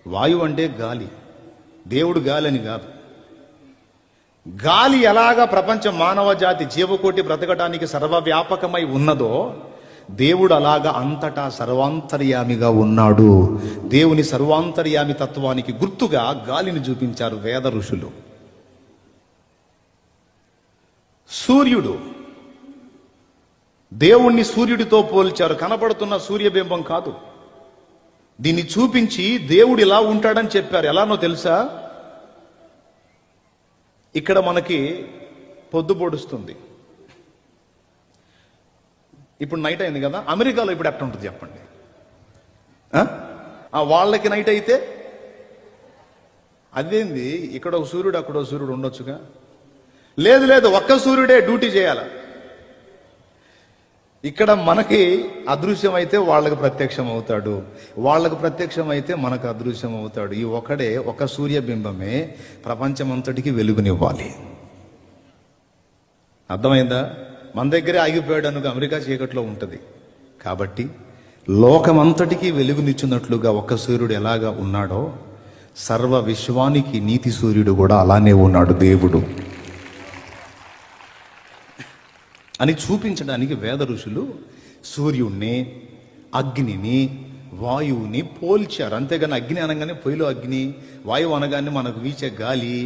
వాయువు అంటే గాలి, దేవుడు గాలి అని కాదు. గాలి ఎలాగా ప్రపంచ మానవ జాతి జీవకోటి బ్రతకడానికి సర్వవ్యాపకమై ఉన్నదో, దేవుడు అలాగా అంతటా సర్వాంతర్యామిగా ఉన్నాడు. దేవుని సర్వాంతర్యామి తత్వానికి గుర్తుగా గాలిని చూపించారు వేద ఋషులు. సూర్యుడు, దేవుణ్ణి సూర్యుడితో పోల్చారు. కనపడుతున్న సూర్యబింబం కాదు, దీన్ని చూపించి దేవుడు ఇలా ఉంటాడని చెప్పారు. ఎలానో తెలుసా? ఇక్కడ మనకి పొద్దు పొడుస్తుంది, ఇప్పుడు నైట్ అయింది కదా. అమెరికాలో ఇప్పుడు ఎట్లా ఉంటుంది చెప్పండి? వాళ్ళకి నైట్ అయితే అదేంది, ఇక్కడ ఒక సూర్యుడు అక్కడ ఒక సూర్యుడు ఉండొచ్చుగా? లేదు లేదు, ఒక్క సూర్యుడే డ్యూటీ చేయాల. ఇక్కడ మనకి అదృశ్యం అయితే వాళ్ళకి ప్రత్యక్షం అవుతాడు, వాళ్ళకు ప్రత్యక్షం అయితే మనకు అదృశ్యం అవుతాడు. ఈ ఒకడే, ఒక సూర్యబింబమే ప్రపంచమంతటికి వెలుగునివ్వాలి. అర్థమైందా? మన దగ్గరే ఆగిపోయాడు అనుకో, అమెరికా చీకట్లో ఉంటుంది. కాబట్టి లోకమంతటికీ వెలుగునిచ్చున్నట్లుగా ఒక సూర్యుడు ఎలాగా ఉన్నాడో, సర్వ విశ్వానికి నీతి సూర్యుడు కూడా అలానే ఉన్నాడు దేవుడు అని చూపించడానికి వేద ఋషులు సూర్యుణ్ణి, అగ్నిని, వాయువుని పోల్చారు. అంతేగాని అగ్ని అనగానే పొయ్యిలో అగ్ని, వాయువు అనగానే మనకు వీచే గాలి,